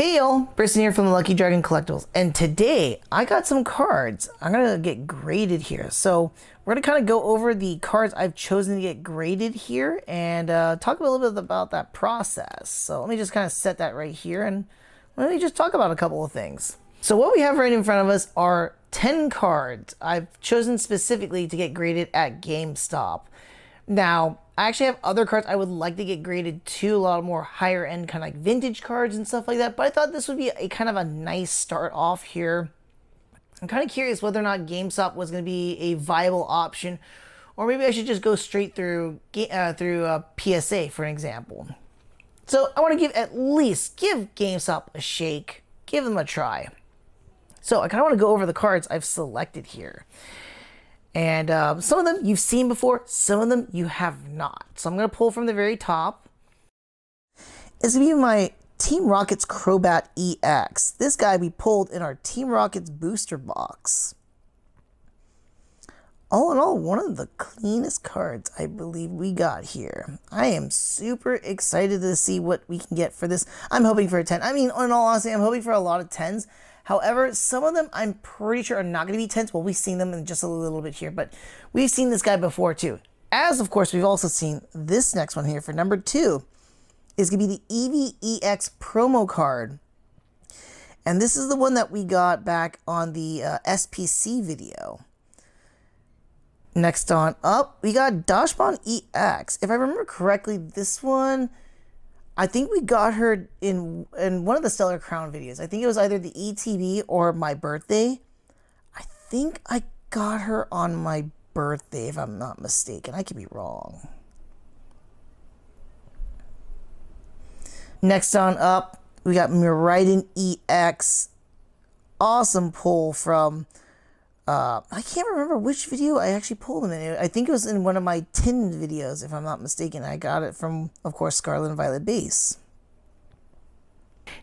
Hey y'all, Briston here from the Lucky Dragon Collectibles, and today I got some cards. I'm gonna get graded here. So we're gonna kind of go over the cards I've chosen to get graded here and talk a little bit about that process. So let me just kind of set that right here and let me just talk about a couple of things. So what we have right in front of us are 10 cards I've chosen specifically to get graded at GameStop. Now, I actually have other cards I would like to get graded too, a lot more higher end kind of like vintage cards and stuff like that, but I thought this would be a kind of a nice start off here. I'm kind of curious whether or not GameStop was going to be a viable option, or maybe I should just go straight through PSA, for an example. So I want to give GameStop a shake, give them a try. So I kind of want to go over the cards I've selected here. And some of them you've seen before, some of them you have not. So I'm going to pull from the very top. It's going to be my Team Rocket's Crobat EX. This guy we pulled in our Team Rocket's booster box. All in all, one of the cleanest cards I believe we got here. I am super excited to see what we can get for this. I'm hoping for a 10. I mean, in all honesty, I'm hoping for a lot of 10s. However, some of them I'm pretty sure are not going to be 10s. Well, we've seen them in just a little bit here, but we've seen this guy before too. As, of course, we've also seen this next one here for number 2 is going to be the Eevee EX promo card. And this is the one that we got back on the SPC video. Next on up, we got Dachshund EX. If I remember correctly, this one, I think we got her in one of the Stellar Crown videos. I think it was either the ETB or my birthday. I think I got her on my birthday, if I'm not mistaken. I could be wrong. Next on up, we got Miraidon EX. Awesome pull from... I can't remember which video I actually pulled them in. I think it was in one of my tin videos, if I'm not mistaken. I got it from, of course, Scarlet and Violet base.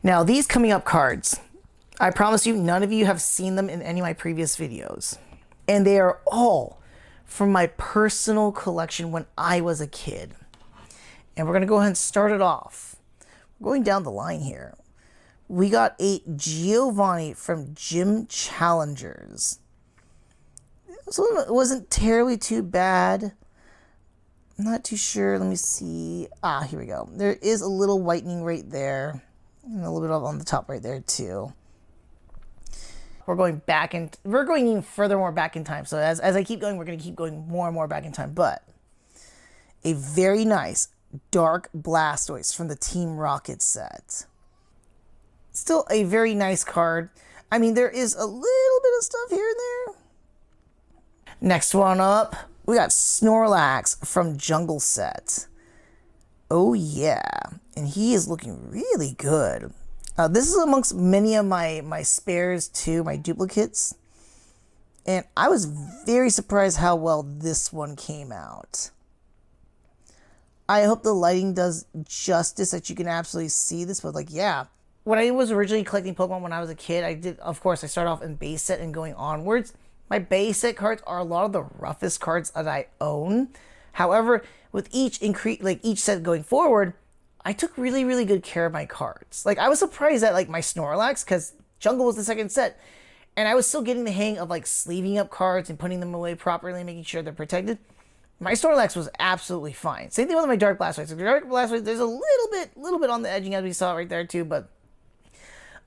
Now, these coming up cards, I promise you, none of you have seen them in any of my previous videos. And they are all from my personal collection when I was a kid. And we're going to go ahead and start it off. We're going down the line here. We got a Giovanni from Gym Challengers. So it wasn't terribly too bad. I'm not too sure. Let me see. Ah, here we go. There is a little whitening right there. And a little bit on the top right there too. We're going even further more back in time. So as I keep going, we're going to keep going more and more back in time. But a very nice Dark Blastoise from the Team Rocket set. Still a very nice card. I mean, there is a little bit of stuff here and there. Next one up, we got Snorlax from Jungle Set. Oh yeah, and he is looking really good. This is amongst many of my spares too, my duplicates. And I was very surprised how well this one came out. I hope the lighting does justice that you can absolutely see this, but like, yeah. When I was originally collecting Pokemon when I was a kid, I started off in base set and going onwards. My base set cards are a lot of the roughest cards that I own. However, with each set going forward, I took really, really good care of my cards. Like, I was surprised at like my Snorlax, because Jungle was the second set, and I was still getting the hang of like sleeving up cards and putting them away properly and making sure they're protected. My Snorlax was absolutely fine. Same thing with my Dark Blastoise. The Dark Blastoise, there's a little bit on the edging as we saw right there too, but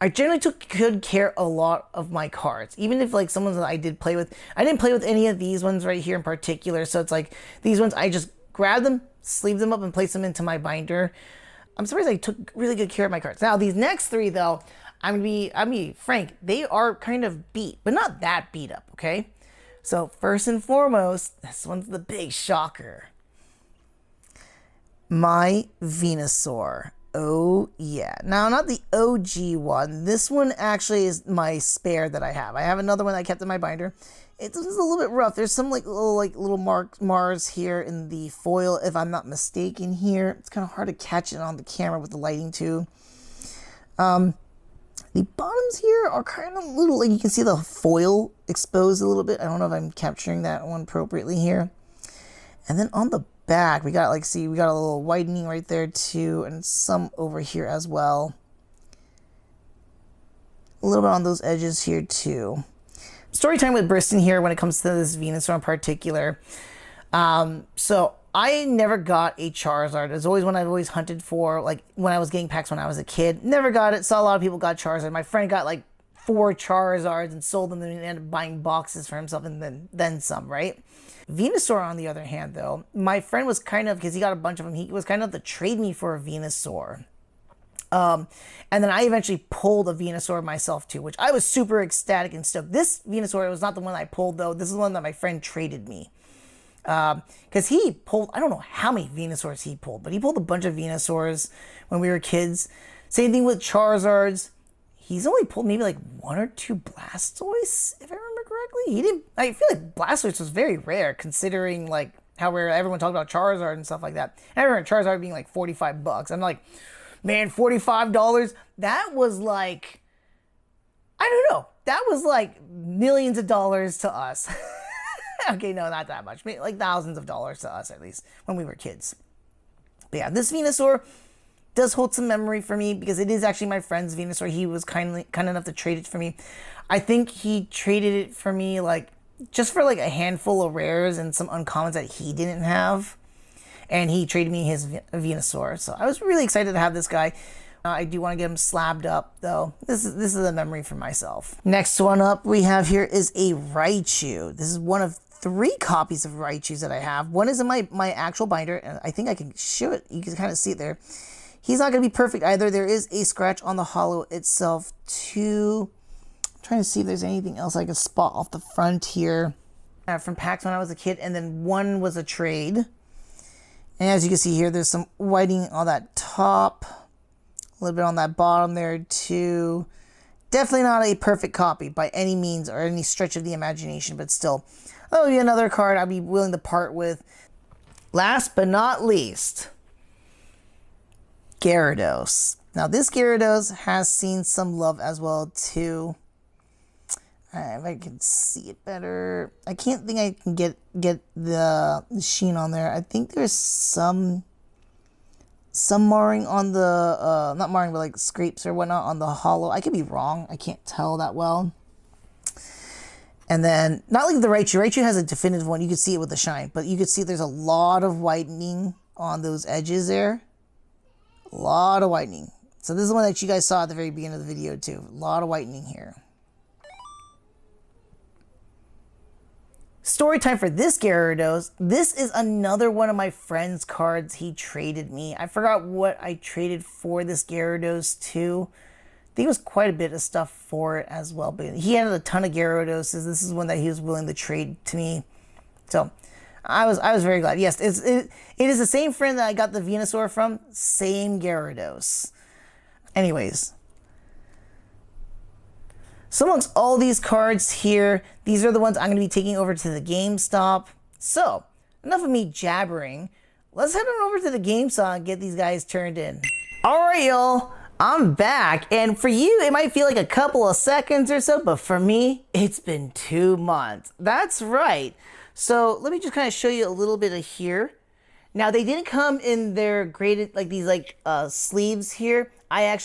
I generally took good care a lot of my cards. Even if like someone that I didn't play with any of these ones right here in particular. So it's like these ones, I just grabbed them, sleeved them up, and placed them into my binder. I'm surprised I took really good care of my cards. Now these next three though, I'm gonna be frank, they are kind of beat, but not that beat up, okay? So first and foremost, this one's the big shocker. My Venusaur. Oh yeah. Now, not the OG one. This one actually is my spare that I have. I have another one that I kept in my binder. It's a little bit rough. There's some little Mars here in the foil, if I'm not mistaken here. It's kind of hard to catch it on the camera with the lighting too. The bottoms here are kind of little, like you can see the foil exposed a little bit. I don't know if I'm capturing that one appropriately here. And then on the back, we got a little widening right there too, and some over here as well. a little bit on those edges here too. Story time with Briston here when it comes to this Venusaur in particular. So I never got a Charizard. It's always one I've always hunted for, like when I was getting packs when I was a kid. Never got it. Saw a lot of people got Charizard. My friend got like 4 Charizards and sold them and ended up buying boxes for himself and then some, right? Venusaur, on the other hand, though, my friend was kind of, because he got a bunch of them, he was kind of to trade me for a Venusaur. And then I eventually pulled a Venusaur myself too, which I was super ecstatic and stoked. This Venusaur was not the one I pulled though. This is the one that my friend traded me. Because he pulled, I don't know how many Venusaurs he pulled, but he pulled a bunch of Venusaurs when we were kids. Same thing with Charizards. He's only pulled maybe like 1 or 2 Blastoise, if I remember correctly. He didn't, I feel like Blastoise was very rare considering like how rare everyone talked about Charizard and stuff like that. And I remember Charizard being like $45. I'm like, man, $45? That was like, I don't know. That was like millions of dollars to us. Okay, no, not that much. Maybe like thousands of dollars to us, at least, when we were kids. But yeah, this Venusaur does hold some memory for me because it is actually my friend's Venusaur. He was kind enough to trade it for me. I think he traded it for me like just for like a handful of rares and some uncommons that he didn't have. And he traded me his Venusaur. So I was really excited to have this guy. I do want to get him slabbed up, though. This is a memory for myself. Next one up we have here is a Raichu. This is one of 3 copies of Raichus that I have. One is in my actual binder, and I think I can show it. You can kind of see it there. He's not going to be perfect either. There is a scratch on the holo itself, too. I'm trying to see if there's anything else I can spot off the front here. From packs when I was a kid, and then one was a trade. And as you can see here, there's some whiting on that top. A little bit on that bottom there too. Definitely not a perfect copy by any means or any stretch of the imagination, but still. That'll be another card I'd be willing to part with. Last but not least, Gyarados. Now this Gyarados has seen some love as well too. If I can see it better. I can't think I can get the sheen on there. I think there's some marring on the, not marring, but like scrapes or whatnot on the holo. I could be wrong. I can't tell that well. And then, not like the Raichu. Raichu has a definitive one. You can see it with the shine. But you can see there's a lot of whitening on those edges there. A lot of whitening. So this is the one that you guys saw at the very beginning of the video too. A lot of whitening here. Story time for this Gyarados. This is another one of my friend's cards he traded me. I forgot what I traded for this Gyarados too. I think it was quite a bit of stuff for it as well. But he had a ton of Gyaradoses. This is one that he was willing to trade to me. So I was very glad. Yes, it is the same friend that I got the Venusaur from. Same Gyarados. Anyways. So amongst all these cards here, these are the ones I'm going to be taking over to the GameStop. So, enough of me jabbering. Let's head on over to the GameStop and get these guys turned in. Alright y'all, I'm back. And for you, it might feel like a couple of seconds or so, but for me, it's been 2 months. That's right. So, let me just kind of show you a little bit of here. Now, they didn't come in their graded, like these sleeves here. I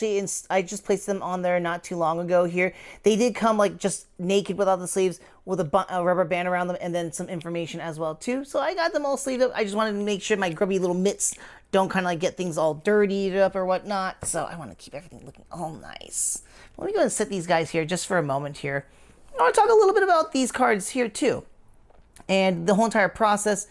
just placed them on there not too long ago here. They did come like just naked without the sleeves with a rubber band around them and then some information as well too. So I got them all sleeved up. I just wanted to make sure my grubby little mitts don't kind of like get things all dirtied up or whatnot. So I want to keep everything looking all nice. Let me go and set these guys here just for a moment here. I want to talk a little bit about these cards here too. And the whole entire process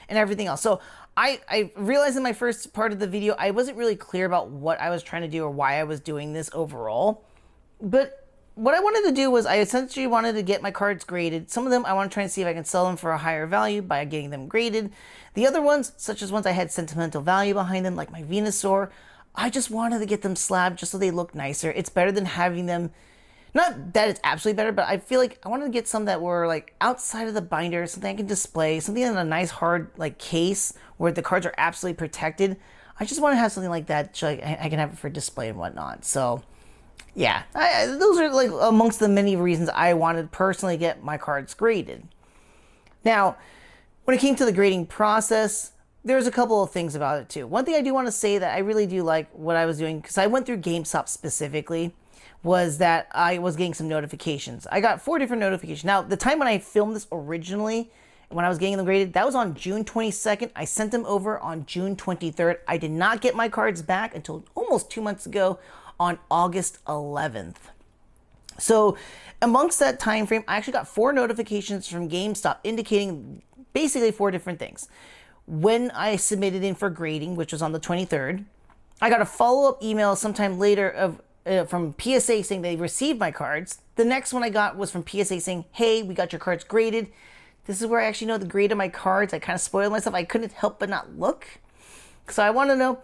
and everything else. So I realized in my first part of the video, I wasn't really clear about what I was trying to do or why I was doing this overall. But what I wanted to do was I essentially wanted to get my cards graded. Some of them I want to try and see if I can sell them for a higher value by getting them graded. The other ones, such as ones I had sentimental value behind them, like my Venusaur, I just wanted to get them slabbed just so they look nicer. It's better than having them, not that it's absolutely better, but I feel like I wanted to get some that were like outside of the binder, something I can display, something in a nice hard like case where the cards are absolutely protected. I just want to have something like that so I can have it for display and whatnot. So yeah, those are like amongst the many reasons I wanted to personally get my cards graded. Now, when it came to the grading process, there's a couple of things about it too. One thing I do want to say that I really do like what I was doing, because I went through GameStop specifically. was that I was getting some notifications. I got 4 different notifications. Now, the time when I filmed this originally, when I was getting them graded, that was on June 22nd. I sent them over on June 23rd. I did not get my cards back until almost 2 months ago on August 11th. So amongst that time frame, I actually got 4 notifications from GameStop indicating basically 4 different things. When I submitted in for grading, which was on the 23rd, I got a follow-up email sometime later from PSA saying they received my cards. The next one I got was from PSA saying, hey, we got your cards graded. This is where I actually know the grade of my cards. I kind of spoiled myself. I couldn't help but not look. So I want to know.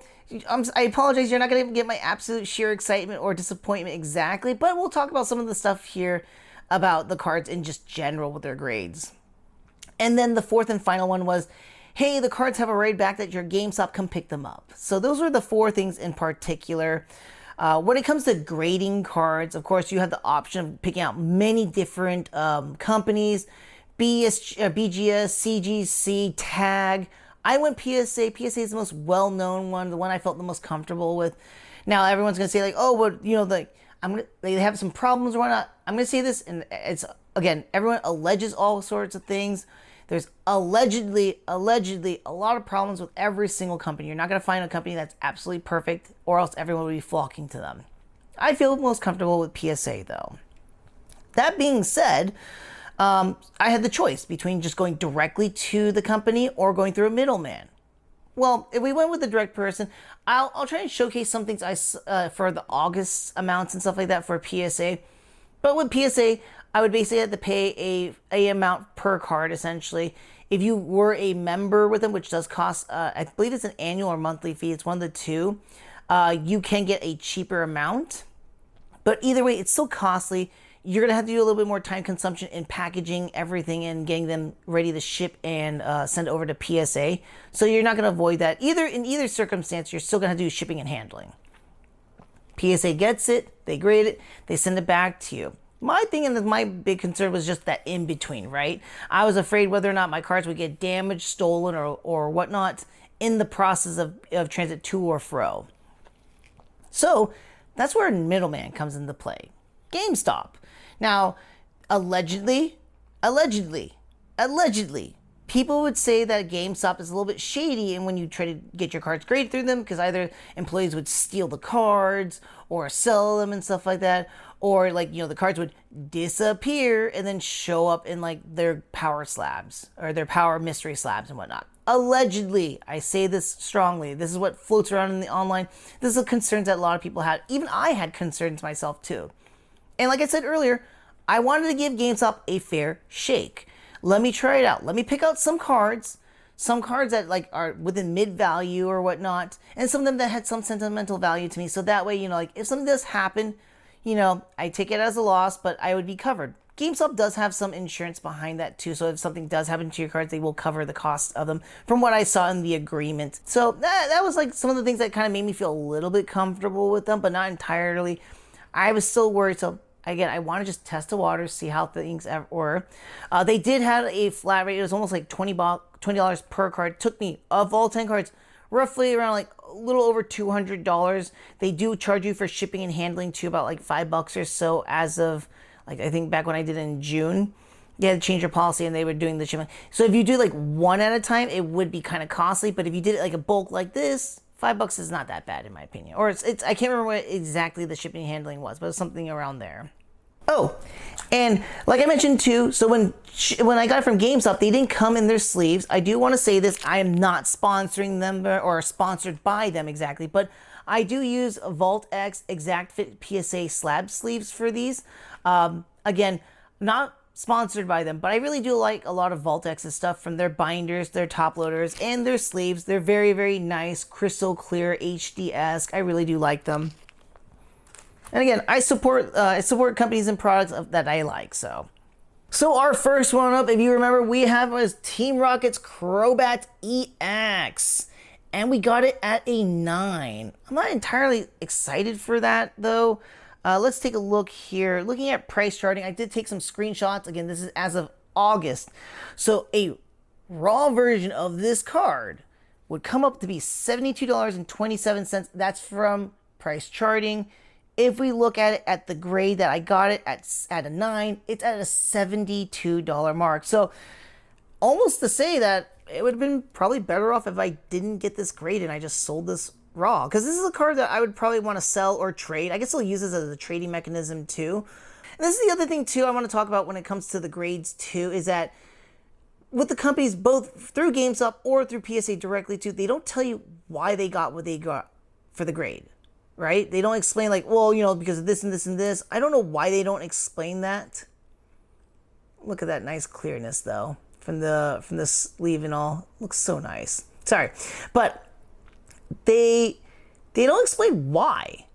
I apologize. You're not going to get my absolute sheer excitement or disappointment exactly, but we'll talk about some of the stuff here about the cards in just general with their grades. And then the 4th and final one was, hey, the cards have arrived back at your GameStop. Come pick them up. So those were the 4 things in particular. When it comes to grading cards, of course, you have the option of picking out many different companies. BGS, CGC, Tag. I went PSA. PSA is the most well-known one, the one I felt the most comfortable with. Now everyone's gonna say like, oh, well, you know, they have some problems or whatnot. I'm gonna say this, and it's again, everyone alleges all sorts of things. There's allegedly a lot of problems with every single company. You're not gonna find a company that's absolutely perfect, or else everyone would be flocking to them. I feel most comfortable with PSA though. That being said, I had the choice between just going directly to the company or going through a middleman. Well, if we went with the direct person, I'll try and showcase some things for the August amounts and stuff like that for PSA. But with PSA, I would basically have to pay a amount per card essentially. If you were a member with them, which does cost, I believe it's an annual or monthly fee. It's one of the two. You can get a cheaper amount. But either way, it's still costly. You're going to have to do a little bit more time consumption in packaging everything and getting them ready to ship and send over to PSA. So you're not going to avoid that. In either circumstance, you're still going to do shipping and handling. PSA gets it, they grade it, they send it back to you. My thing and my big concern was just that in between, right? I was afraid whether or not my cards would get damaged, stolen, or whatnot in the process of transit to or fro. So that's where a middleman comes into play. GameStop. Now, allegedly, people would say that GameStop is a little bit shady, and when you try to get your cards graded through them, because either employees would steal the cards or sell them and stuff like that, or like, you know, the cards would disappear and then show up in like their power slabs or their power mystery slabs and whatnot. Allegedly, I say this strongly. This is what floats around in the online. This is the concerns that a lot of people had. Even I had concerns myself too. And like I said earlier, I wanted to give GameStop a fair shake. Let me try it out. Let me pick out some cards that like are within mid value or whatnot, and some of them that had some sentimental value to me. So that way, you know, like if something does happen, you know, I take it as a loss, but I would be covered. GameStop does have some insurance behind that too, so if something does happen to your cards, they will cover the cost of them from what I saw in the agreement. So that was like some of the things that kind of made me feel a little bit comfortable with them, but not entirely. I was still worried, so again, I want to just test the waters, see how things were. They did have a flat rate. It was almost like $20 per card. It took me, of all 10 cards, roughly around like a little over $200. They do charge you for shipping and handling too, about like $5 or so as of, like, I think back when I did it in June. They had to change their policy and they were doing the shipment. So if you do like one at a time, it would be kind of costly. But if you did it like a bulk like this, $5 is not that bad in my opinion. Or it's I can't remember what exactly the shipping and handling was, but it's something around there. Oh, and like I mentioned too, so when I got it from GameStop, they didn't come in their sleeves. I do want to say this, I am not sponsoring them or sponsored by them exactly, but I do use Vault X Exact Fit PSA slab sleeves for these. Again, not sponsored by them, but I really do like a lot of Vault X's stuff, from their binders, their top loaders, and their sleeves. They're very, very nice, crystal clear, HD-esque. I really do like them. And again, I support companies and products that I like. So our first one up, if you remember, we have was Team Rocket's Crobat EX, and we got it at a 9. I'm not entirely excited for that though. Let's take a look here. Looking at price charting, I did take some screenshots. Again, this is as of August. So a raw version of this card would come up to be $72.27. That's from price charting. If we look at it at the grade that I got it at a 9, it's at a $72 mark. So almost to say that it would have been probably better off if I didn't get this grade and I just sold this raw. Because this is a card that I would probably want to sell or trade. I guess I'll use this as a trading mechanism too. And this is the other thing too I want to talk about when it comes to the grades too, is that with the companies, both through GameStop or through PSA directly too, they don't tell you why they got what they got for the grade, right? They don't explain like, well, you know, because of this and this and this. I don't know why they don't explain that. Look at that nice clearness though, from the sleeve and all. Looks so nice. Sorry, but they don't explain why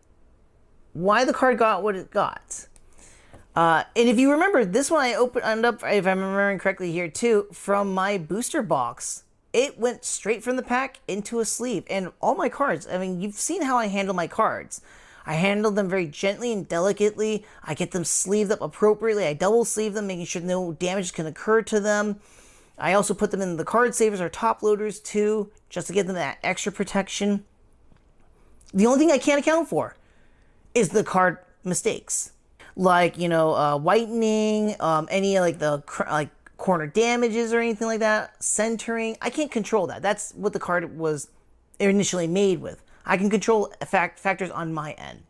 the card got what it got. And if you remember, this one I opened up, if I'm remembering correctly here too, from my booster box. It went straight from the pack into a sleeve. And all my cards, I mean, you've seen how I handle my cards. I handle them very gently and delicately. I get them sleeved up appropriately. I double sleeve them, making sure no damage can occur to them. I also put them in the card savers or top loaders too, just to give them that extra protection. The only thing I can't account for is the card mistakes. Like, you know, whitening, any like the corner damages or anything like that, centering. I can't control that. That's what the card was initially made with. I can control factors on my end.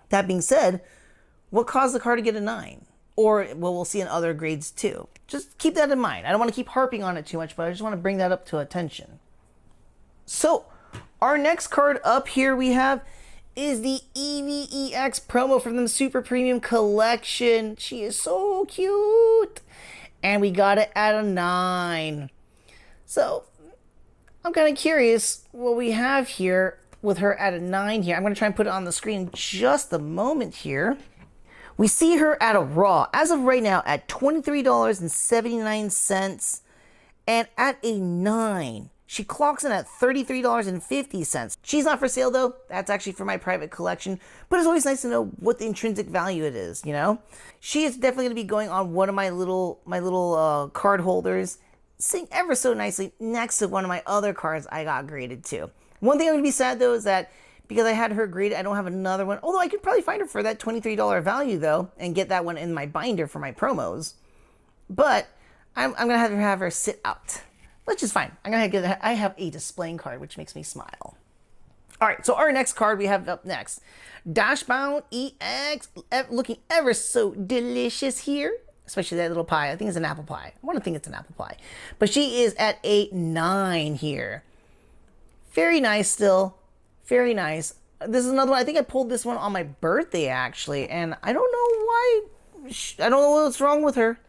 That being said, what caused the card to get a 9? Or, well, we'll see in other grades too. Just keep that in mind. I don't want to keep harping on it too much, but I just want to bring that up to attention. So, our next card up here we have is the EVEX promo from the Super Premium Collection. She is so cute. And we got it at a 9. So, I'm kind of curious what we have here with her at a 9 here. I'm going to try and put it on the screen in just a moment here. We see her at a raw, as of right now, at $23.79. And at a 9, she clocks in at $33.50. She's not for sale though. That's actually for my private collection. But it's always nice to know what the intrinsic value it is, you know? She is definitely going to be going on one of my little card holders, sitting ever so nicely next to one of my other cards I got graded too. One thing I'm going to be sad though is that because I had her graded, I don't have another one. Although I could probably find her for that $23 value though, and get that one in my binder for my promos. But I'm going to have her sit out, which is fine. I have a displaying card, which makes me smile. All right, so our next card we have up next, Dashbound EX, looking ever so delicious here, especially that little pie. I think it's an apple pie. I want to think it's an apple pie, but she is at a 9 here. Very nice still, very nice. This is another one. I think I pulled this one on my birthday actually, and I don't know why. I don't know what's wrong with her.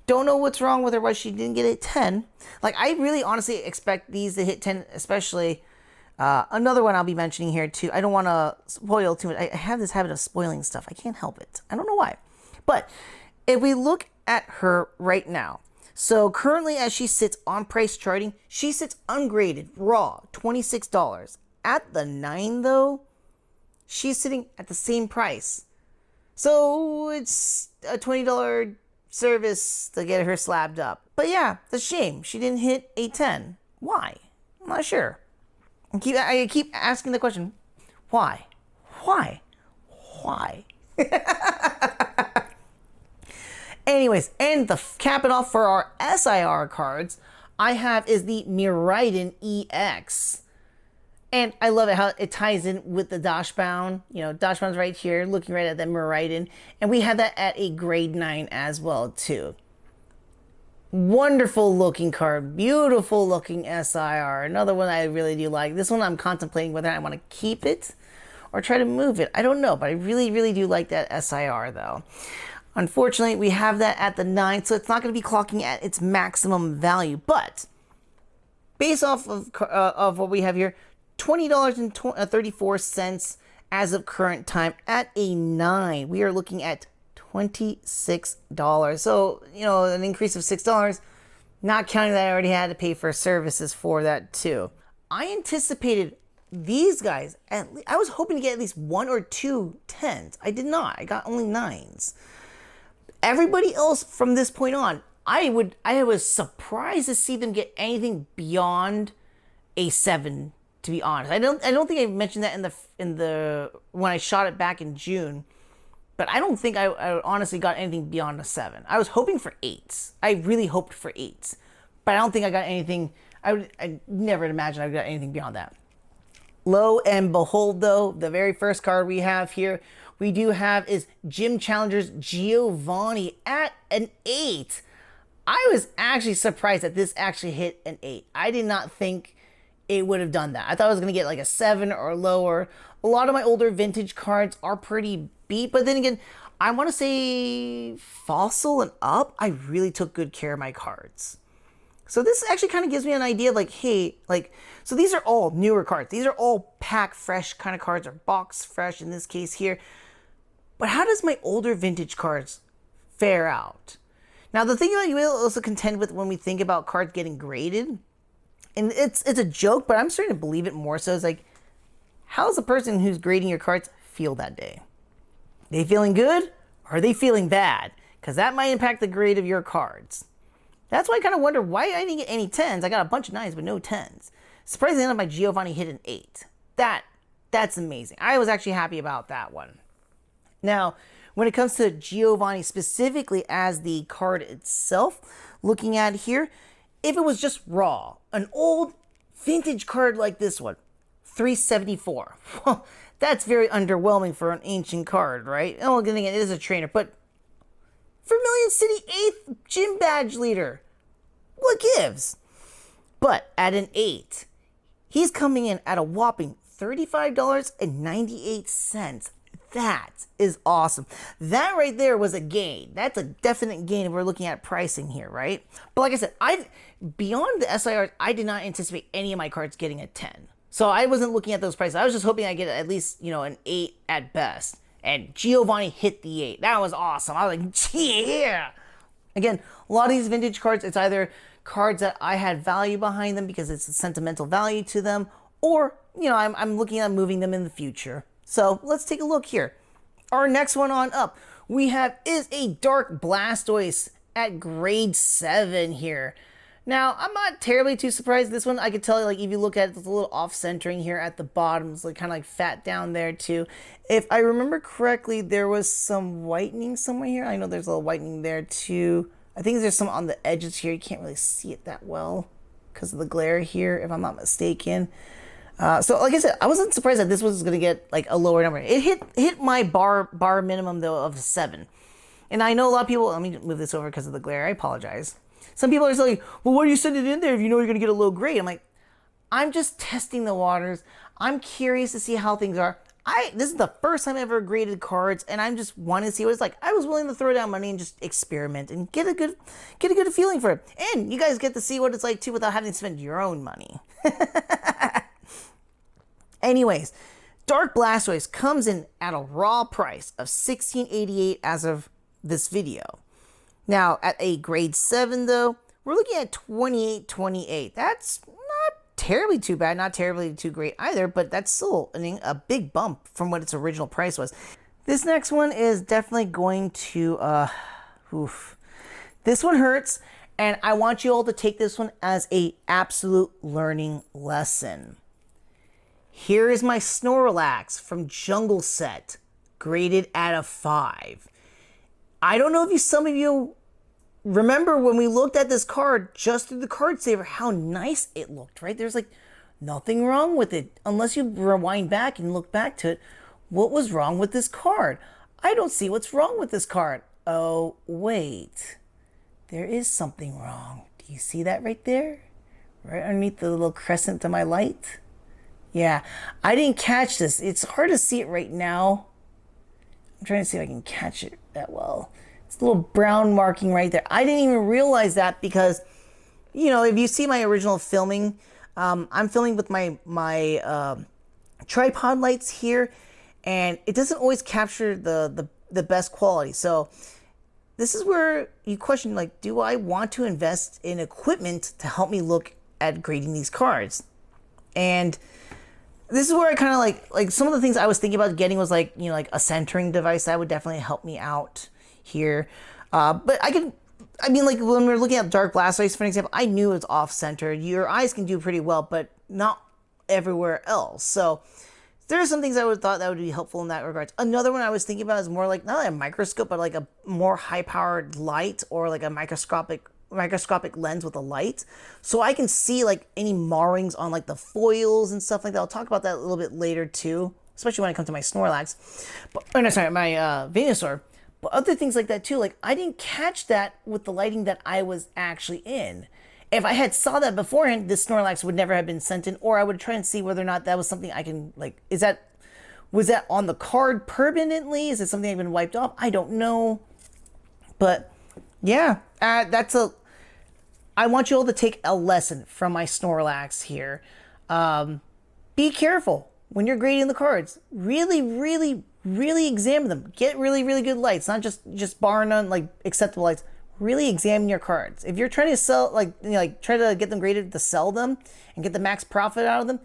Don't know what's wrong with her, why she didn't get a 10. Like, I really honestly expect these to hit 10, especially another one I'll be mentioning here too. I don't want to spoil too much. I have this habit of spoiling stuff. I can't help it. I don't know why. But if we look at her right now, so currently as she sits on price charting, she sits ungraded, raw, $26. At the 9 though, she's sitting at the same price. So it's a $20 service to get her slabbed up. But yeah, it's a shame she didn't hit a 10. Why? I'm not sure. I keep asking the question, why? Anyways, and the cap it off for our SIR cards I have is the Miraiden EX. And I love it how it ties in with the Dashbound. You know, Dashbound's right here, looking right at the Miraiden. And we have that at a grade 9 as well, too. Wonderful looking card. Beautiful looking SIR. Another one I really do like. This one I'm contemplating whether I want to keep it or try to move it. I don't know, but I really, really do like that SIR, though. Unfortunately, we have that at the 9, so it's not going to be clocking at its maximum value. But based off of what we have here, $20.34 as of current time at a 9. We are looking at $26. So, you know, an increase of $6, not counting that I already had to pay for services for that too. I anticipated these guys, I was hoping to get at least 1 or 2 10s. I did not. I got only 9s. Everybody else from this point on, I was surprised to see them get anything beyond a 7 to be honest. I don't think I mentioned that in the when I shot it back in June. But I don't think I honestly got anything beyond a 7. I was hoping for 8s. I really hoped for 8s. But I don't think I got anything. I never imagined I got anything beyond that. Lo and behold, though, the very first card we have here, we do have is Gym Challengers Giovanni at an 8. I was actually surprised that this actually hit an 8. I did not think it would have done that. I thought I was going to get like a 7 or lower. A lot of my older vintage cards are pretty beat, but then again, I want to say Fossil and up, I really took good care of my cards. So this actually kind of gives me an idea like, hey, like, so these are all newer cards. These are all pack fresh kind of cards, or box fresh in this case here. But how does my older vintage cards fare out? Now, the thing that you will also contend with when we think about cards getting graded, and it's a joke, but I'm starting to believe it more so, is like, how's the person who's grading your cards feel that day? They feeling good, or are they feeling bad? Because that might impact the grade of your cards. That's why I kind of wonder why I didn't get any 10s. I got a bunch of 9s, but no 10s. Surprisingly enough, my Giovanni hit an 8. That's amazing. I was actually happy about that one. Now, when it comes to Giovanni specifically as the card itself, looking at here, if it was just raw, an old vintage card like this one, 374. Well, that's very underwhelming for an ancient card, right? Oh, again, it is a trainer, but Vermilion City 8th gym badge leader. What gives? But at an 8, he's coming in at a whopping $35.98. That is awesome. That right there was a gain. That's a definite gain if we're looking at pricing here, right? But like I said, beyond the SIRs, I did not anticipate any of my cards getting a 10. So I wasn't looking at those prices. I was just hoping I get at least, an 8 at best. And Giovanni hit the 8. That was awesome. I was like, yeah. Again, a lot of these vintage cards, it's either cards that I had value behind them because it's a sentimental value to them, or, I'm looking at moving them in the future. So let's take a look here. Our next one on up we have is a Dark Blastoise at grade 7 here. Now, I'm not terribly too surprised. This one, I could tell, like, if you look at it, it's a little off-centering here at the bottom. It's like kind of like fat down there, too. If I remember correctly, there was some whitening somewhere here. I know there's a little whitening there, too. I think there's some on the edges here. You can't really see it that well because of the glare here, if I'm not mistaken. So, like I said, I wasn't surprised that this was going to get, like, a lower number. It hit my bar minimum, though, of 7. And I know a lot of people... Let me move this over because of the glare. I apologize. Some people are like, well, why do you send it in there if you know you're going to get a low grade? I'm like, I'm just testing the waters. I'm curious to see how things are. This is the first time I ever graded cards, and I'm just wanting to see what it's like. I was willing to throw down money and just experiment and get a good feeling for it. And you guys get to see what it's like, too, without having to spend your own money. Anyways, Dark Blastoise comes in at a raw price of $16.88 as of this video. Now, at a grade 7, though, we're looking at $28.28. That's not terribly too bad, not terribly too great either, but that's still a big bump from what its original price was. This next one is definitely going to, This one hurts, and I want you all to take this one as a absolute learning lesson. Here is my Snorlax from Jungle Set, graded at a 5. I don't know if some of you remember when we looked at this card just through the card saver, how nice it looked, right? There's like nothing wrong with it. Unless you rewind back and look back to it. What was wrong with this card? I don't see what's wrong with this card. Oh, wait. There is something wrong. Do you see that right there? Right underneath the little crescent to my light? Yeah, I didn't catch this. It's hard to see it right now. I'm trying to see if I can catch it that well. It's a little brown marking right there. I didn't even realize that because, if you see my original filming, I'm filming with my tripod lights here, and it doesn't always capture the best quality. So this is where you question, like, do I want to invest in equipment to help me look at grading these cards? And this is where I kind of like some of the things I was thinking about getting was like a centering device that would definitely help me out here. But when we're looking at Dark Blastoise, for example, I knew it was off-centered. Your eyes can do pretty well, but not everywhere else. So there are some things I would have thought that would be helpful in that regards. Another one I was thinking about is more like, not like a microscope, but like a more high-powered light, or like a microscopic lens with a light, so I can see like any marrings on like the foils and stuff like that. I'll talk about that a little bit later too, especially when it comes to my Snorlax, my Venusaur. But other things like that too, like I didn't catch that with the lighting that I was actually in. If I had saw that beforehand, this Snorlax would never have been sent in, or I would try and see whether or not that was something I can, like, was that on the card permanently? Is it something I've been wiped off? I don't know. But yeah, I want you all to take a lesson from my Snorlax here. Be careful when you're grading the cards. Really, really, really examine them. Get really, really good lights, not just bar none, like acceptable lights. Really examine your cards. If you're trying to sell, try to get them graded to sell them and get the max profit out of them,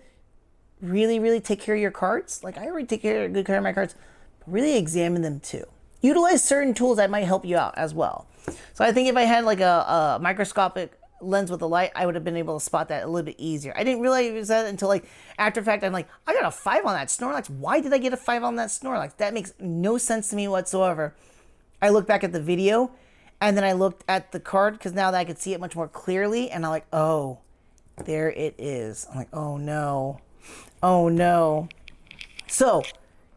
really, really take care of your cards. Like, I already take good care of my cards. But really examine them too. Utilize certain tools that might help you out as well. So I think if I had like a microscopic lens with a light, I would have been able to spot that a little bit easier. I didn't realize that until like after the fact. I'm like, I got a 5 on that Snorlax. Why did I get a 5 on that Snorlax? That makes no sense to me whatsoever. I look back at the video, and then I looked at the card, because now that I could see it much more clearly, and I'm like, oh, there it is. I'm like, oh no. Oh no. So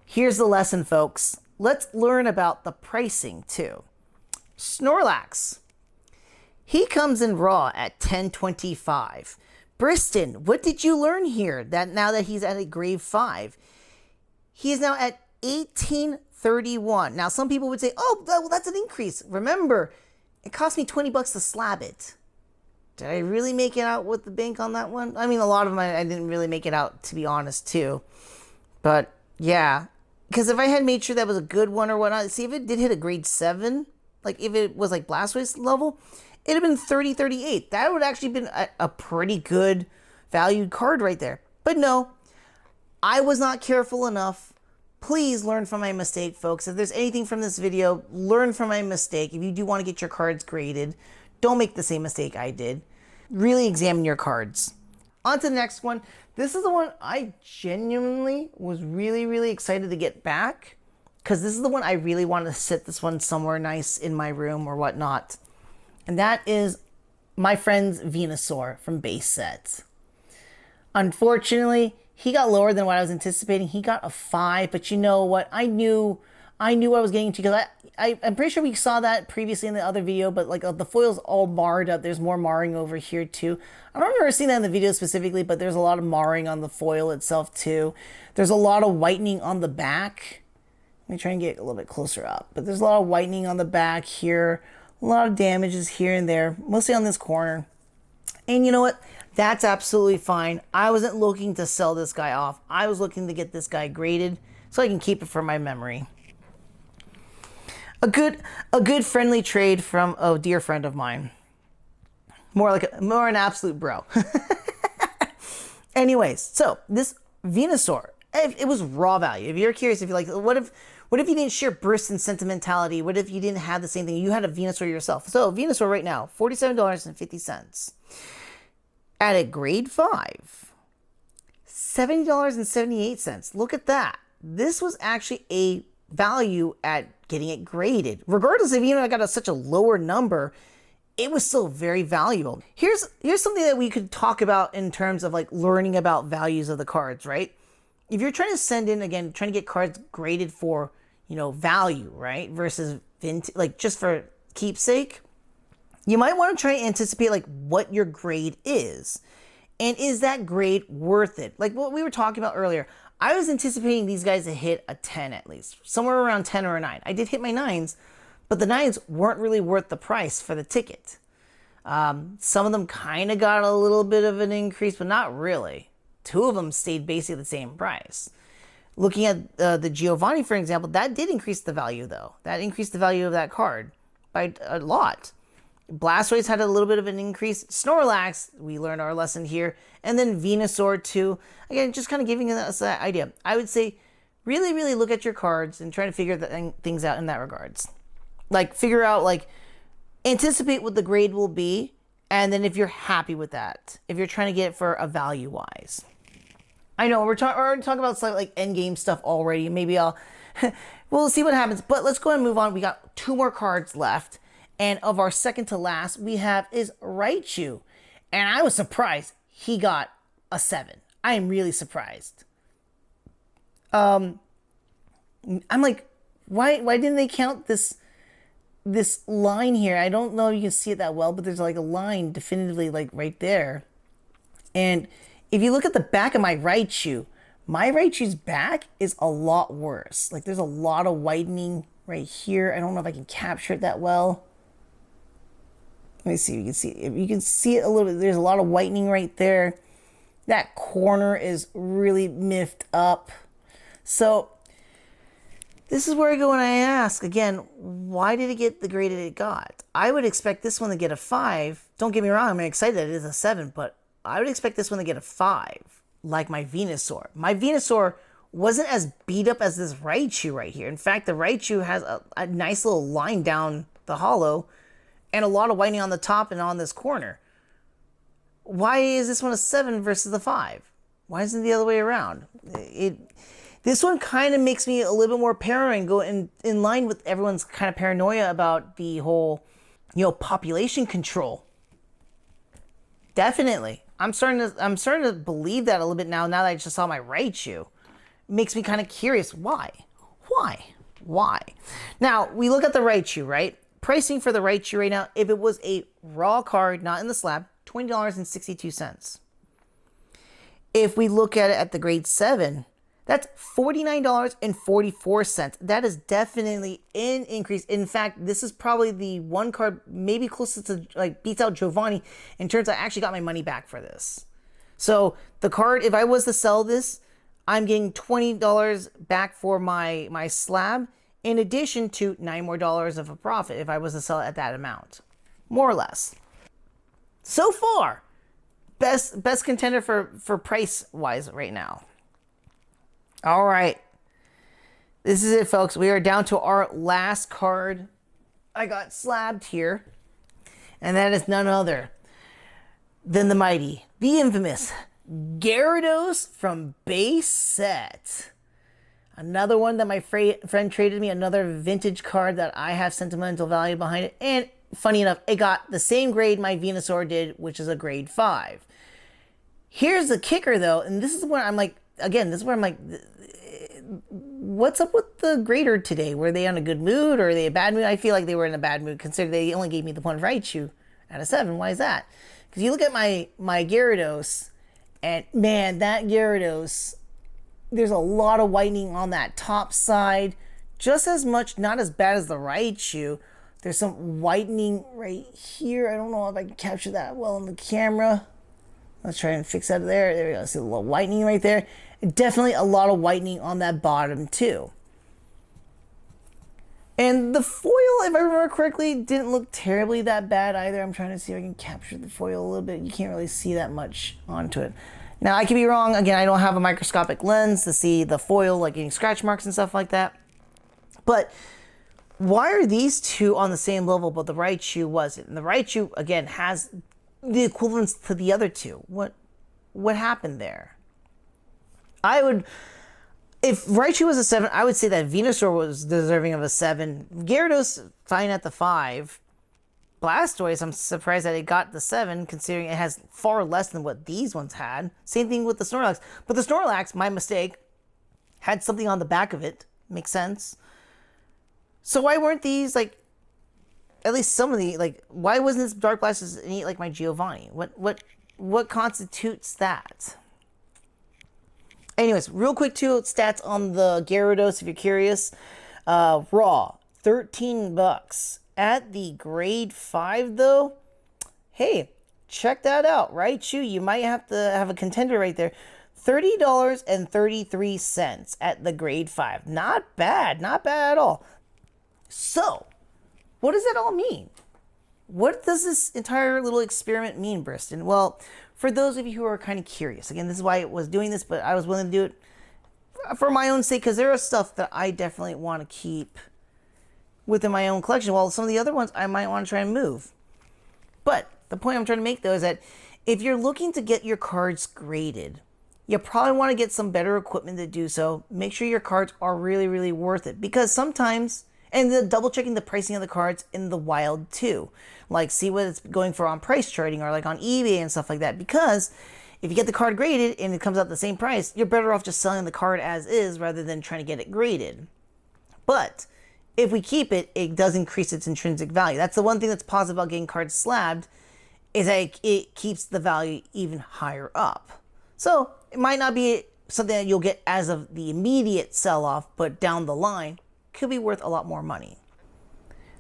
here's the lesson, folks. Let's learn about the pricing too. Snorlax. He comes in raw at $10.25. Briston, what did you learn here? That now that he's at a grade 5, he is now at $18.31. Now some people would say, "Oh, well, that's an increase." Remember, it cost me $20 to slab it. Did I really make it out with the bank on that one? I mean, a lot of them I didn't really make it out, to be honest, too. But yeah, because if I had made sure that was a good one or whatnot, see if it did hit a grade 7, like if it was like Blastoise level, it'd have been $30.38. That would actually been a pretty good valued card right there. But no, I was not careful enough. Please learn from my mistake, folks. If there's anything from this video, learn from my mistake. If you do want to get your cards graded, don't make the same mistake I did. Really examine your cards. On to the next one. This is the one I genuinely was really, really excited to get back, because this is the one I really wanted to sit this one somewhere nice in my room or whatnot. And that is my friend's Venusaur from base set. Unfortunately, he got lower than what I was anticipating. He got a 5, but you know what? I knew what I was getting to, because I'm pretty sure we saw that previously in the other video, but like the foil's all marred up. There's more marring over here too. I don't remember seeing that in the video specifically, but there's a lot of marring on the foil itself too. There's a lot of whitening on the back. Let me try and get a little bit closer up, but there's a lot of whitening on the back here. A lot of damages here and there, mostly on this corner. And you know what? That's absolutely fine. I wasn't looking to sell this guy off. I was looking to get this guy graded so I can keep it for my memory. A good friendly trade from a dear friend of mine. More an absolute bro. Anyways, so this Venusaur, it was raw value. If you're curious, if you're like, what if you didn't share Briston's sentimentality? What if you didn't have the same thing? You had a Venusaur yourself. So Venusaur right now, $47.50. At a grade 5, $70.78. Look at that. This was actually a value at getting it graded. Regardless if I got such a lower number, it was still very valuable. Here's something that we could talk about in terms of like learning about values of the cards, right? If you're trying to send in, again, trying to get cards graded for, value, right? Versus like just for keepsake, you might want to try and anticipate like what your grade is. And is that grade worth it? Like what we were talking about earlier, I was anticipating these guys to hit a 10 at least, somewhere around 10 or a 9. I did hit my 9s, but the 9s weren't really worth the price for the ticket. Some of them kind of got a little bit of an increase, but not really. 2 of them stayed basically the same price. Looking at the Giovanni, for example, that did increase the value, though. That increased the value of that card by a lot. Blastoise had a little bit of an increase. Snorlax, we learned our lesson here. And then Venusaur, too. Again, just kind of giving us that idea. I would say really, really look at your cards and try to figure things out in that regards. Like, figure out, like, anticipate what the grade will be. And then if you're happy with that, if you're trying to get it for a value-wise. I know we're already talking about some, like end game stuff already. Maybe I'll we'll see what happens. But let's go ahead and move on. We got 2 more cards left, and of our second to last, we have is Raichu, and I was surprised he got a 7. I am really surprised. I'm like, why didn't they count this line here? I don't know if you can see it that well, but there's like a line definitively like right there. And if you look at the back of my Raichu's back is a lot worse. Like there's a lot of whitening right here. I don't know if I can capture it that well. Let me see if you can see it. If you can see it a little bit, there's a lot of whitening right there. That corner is really miffed up. So this is where I go and I ask again, why did it get the grade that it got? I would expect this one to get a 5. Don't get me wrong, I'm excited that it is a 7, but I would expect this one to get a 5, like my Venusaur. My Venusaur wasn't as beat up as this Raichu right here. In fact, the Raichu has a nice little line down the hollow and a lot of whitening on the top and on this corner. Why is this one a 7 versus the 5? Why isn't it the other way around? This one kind of makes me a little bit more paranoid and go in line with everyone's kind of paranoia about the whole, population control. Definitely. I'm starting to believe that a little bit now that I just saw my Raichu. It makes me kind of curious. Why? Now, we look at the Raichu, right? Pricing for the Raichu right now, if it was a raw card, not in the slab, $20.62. If we look at it at the grade 7, that's $49.44. That is definitely an increase. In fact, this is probably the one card maybe closest to like beats out Giovanni in terms of I actually got my money back for this. So the card, if I was to sell this, I'm getting $20 back for my slab, in addition to $9 more of a profit if I was to sell it at that amount, more or less. So far, best contender for price wise right now. All right, this is it, folks. We are down to our last card I got slabbed here, and that is none other than the mighty, the infamous Gyarados from base set. Another one that my friend traded me, another vintage card that I have sentimental value behind it. And funny enough, it got the same grade my Venusaur did, which is a grade 5. Here's the kicker, though, and this is where I'm like, what's up with the grader today? Were they on a good mood or are they a bad mood? I feel like they were in a bad mood, considering they only gave me the one Raichu out of 7. Why is that? Because you look at my Gyarados, and man, that Gyarados, there's a lot of whitening on that top side. Just as much, not as bad as the Raichu. There's some whitening right here. I don't know if I can capture that well in the camera. Let's try and fix that there. There we go. See a little whitening right there. Definitely a lot of whitening on that bottom too. And the foil, if I remember correctly, didn't look terribly that bad either. I'm trying to see if I can capture the foil a little bit. You can't really see that much onto it. Now, I could be wrong. Again, I don't have a microscopic lens to see the foil, like any scratch marks and stuff like that. But why are these two on the same level, but the Raichu wasn't? And the Raichu, again, has the equivalence to the other two. What happened there? If Raichu was a 7, I would say that Venusaur was deserving of a 7. Gyarados, fine at the 5. Blastoise, I'm surprised that it got the 7, considering it has far less than what these ones had. Same thing with the Snorlax. But the Snorlax, my mistake, had something on the back of it. Makes sense. So why weren't these, like, at least some of the, like, why wasn't this Dark Blast as neat like my Giovanni? What constitutes that? Anyways, real quick too, stats on the Gyarados if you're curious. Raw, $13. At the grade 5 though, hey, check that out. Raichu, you might have to have a contender right there. $30.33 at the grade 5. Not bad at all. So, what does that all mean? What does this entire little experiment mean, Briston? Well, for those of you who are kind of curious, again, this is why I was doing this, but I was willing to do it for my own sake, because there is stuff that I definitely want to keep within my own collection, while some of the other ones I might want to try and move. But the point I'm trying to make, though, is that if you're looking to get your cards graded, you probably want to get some better equipment to do so. Make sure your cards are really, really worth it, because sometimes, and then double checking the pricing of the cards in the wild too. Like, see what it's going for on price trading or like on eBay and stuff like that. Because if you get the card graded and it comes out the same price, you're better off just selling the card as is rather than trying to get it graded. But if we keep it, it does increase its intrinsic value. That's the one thing that's positive about getting cards slabbed, is that it keeps the value even higher up. So it might not be something that you'll get as of the immediate sell-off, but down the line could be worth a lot more money.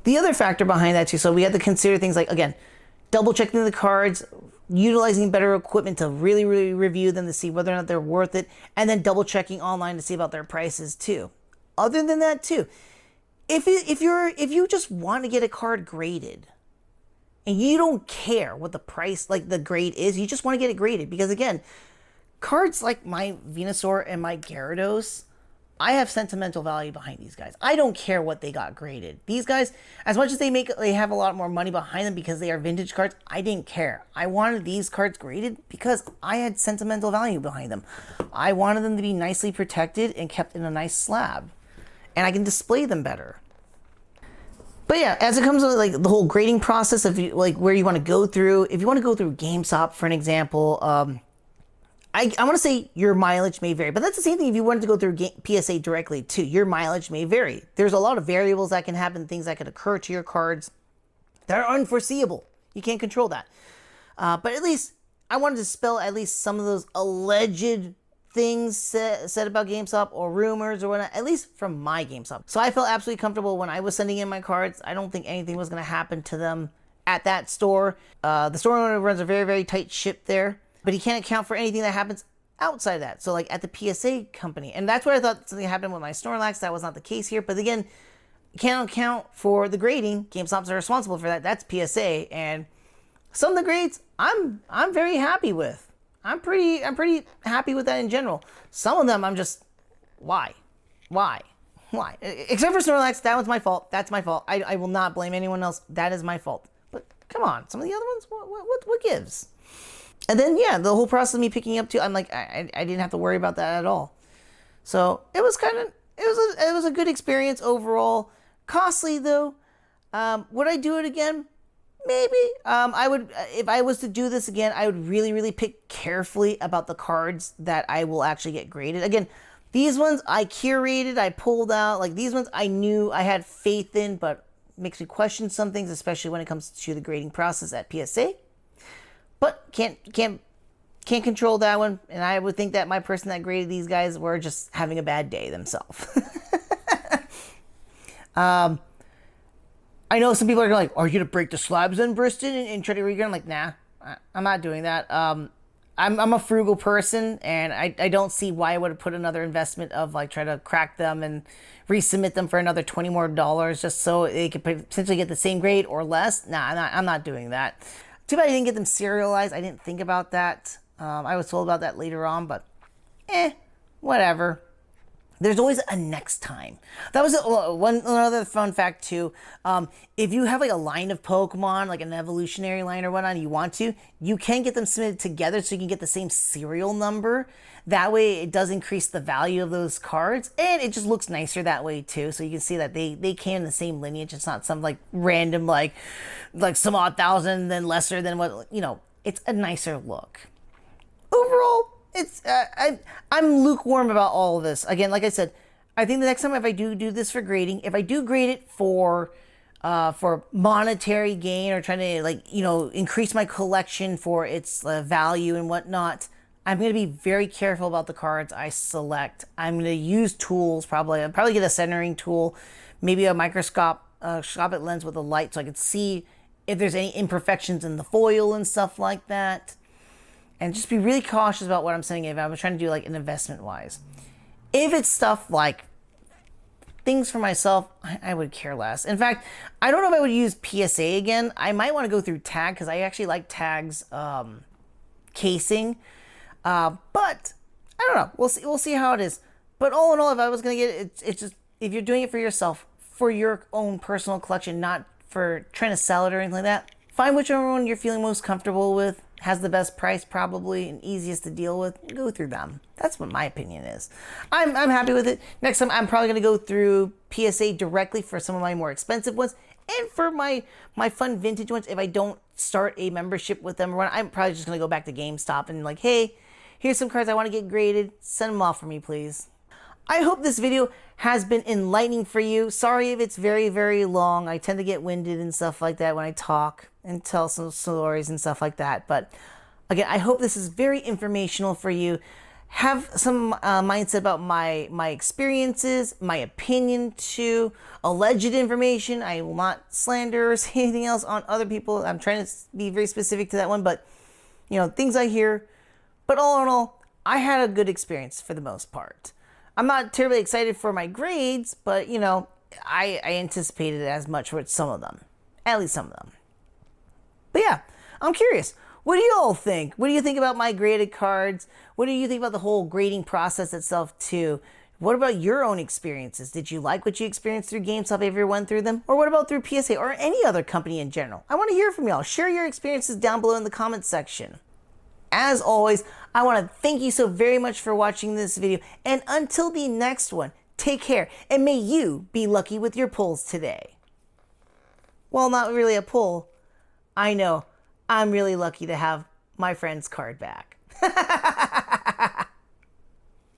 The other factor behind that too, so we have to consider things like, again, double checking the cards, utilizing better equipment to really, really review them to see whether or not they're worth it, and then double checking online to see about their prices too. Other than that too, if you just want to get a card graded and you don't care what the price, like the grade is, you just want to get it graded, because again, cards like my Venusaur and my Gyarados, I have sentimental value behind these guys. I don't care what they got graded. These guys, as much as they have a lot more money behind them because they are vintage cards, I didn't care. I wanted these cards graded because I had sentimental value behind them. I wanted them to be nicely protected and kept in a nice slab, and I can display them better. But yeah, as it comes to like the whole grading process of like where you want to go through, if you want to go through GameStop for an example, I want to say your mileage may vary, but that's the same thing if you wanted to go through PSA directly too. Your mileage may vary. There's a lot of variables that can happen, things that could occur to your cards that are unforeseeable. You can't control that. But at least I wanted to spell at least some of those alleged things said about GameStop or rumors or whatnot, at least from my GameStop. So I felt absolutely comfortable when I was sending in my cards. I don't think anything was going to happen to them at that store. The store owner runs a very, very tight ship there, but he can't account for anything that happens outside of that. So like at the PSA company, and that's where I thought something happened with my Snorlax. That was not the case here. But again, you can't account for the grading. GameStops are responsible for that. That's PSA. And some of the grades I'm very happy with. I'm pretty happy with that in general. Some of them I'm just, why? Except for Snorlax, that was my fault. That's my fault. I will not blame anyone else. That is my fault. But come on, some of the other ones, what gives? And then yeah, the whole process of me picking up too, I'm like, I didn't have to worry about that at all. So it was it was a good experience overall. Costly though. Would I do it again? Maybe. I would, if I was to do this again, I would really, really pick carefully about the cards that I will actually get graded. Again, these ones I curated, I pulled out. Like these ones I knew I had faith in, but makes me question some things, especially when it comes to the grading process at PSA. But can't control that one, and I would think that my person that graded these guys were just having a bad day themselves. I know some people are like, are you gonna break the slabs then, Briston, and try to regrade? I'm like, nah, I'm not doing that. I'm a frugal person, and I don't see why I would have put another investment of like try to crack them and resubmit them for another $20 more just so they could potentially get the same grade or less. Nah, I'm not doing that. Too bad I didn't get them serialized. I didn't think about that. I was told about that later on, but whatever. There's always a next time. That was another fun fact too. If you have like a line of Pokemon, like an evolutionary line or whatnot, and you want to, you can get them submitted together so you can get the same serial number. That way it does increase the value of those cards, and it just looks nicer that way too. So you can see that they came in the same lineage. It's not some like random like some odd thousand then lesser than what, you know, it's a nicer look. Overall, it's I'm lukewarm about all of this. Again, like I said, I think the next time if I do this for grading, if I do grade it for monetary gain or trying to like, you know, increase my collection for its value and whatnot, I'm going to be very careful about the cards I select. I'm going to use tools, I'll probably get a centering tool, maybe a microscopic lens with a light so I can see if there's any imperfections in the foil and stuff like that. And just be really cautious about what I'm saying if I'm trying to do like an investment wise. If it's stuff like things for myself, I would care less. In fact, I don't know if I would use PSA again. I might want to go through Tag because I actually like Tag's casing. But I don't know. We'll see how it is. But all in all, if I was gonna get it, it's just if you're doing it for yourself, for your own personal collection, not for trying to sell it or anything like that. Find whichever one you're feeling most comfortable with. has the best price probably and easiest to deal with, go through them. That's what my opinion is. I'm happy with it. Next time I'm probably going to go through PSA directly for some of my more expensive ones, and for my fun vintage ones, if I don't start a membership with them, I'm probably just going to go back to GameStop and like, hey, here's some cards I want to get graded. Send them off for me, please. I hope this video has been enlightening for you. Sorry if it's very, very long. I tend to get winded and stuff like that when I talk and tell some stories and stuff like that. But again, I hope this is very informational for you. Have some mindset about my experiences, my opinion to alleged information. I will not slander or say anything else on other people. I'm trying to be very specific to that one, but things I hear. But all in all, I had a good experience for the most part. I'm not terribly excited for my grades, but I anticipated as much with some of them, at least some of them. But yeah, I'm curious. What do you all think? What do you think about my graded cards? What do you think about the whole grading process itself too? What about your own experiences? Did you like what you experienced through GameStop if you went through them? Or what about through PSA or any other company in general? I want to hear from y'all. Share your experiences down below in the comments section. As always, I want to thank you so very much for watching this video. And until the next one, take care. And may you be lucky with your pulls today. Well, not really a pull. I know. I'm really lucky to have my friend's card back.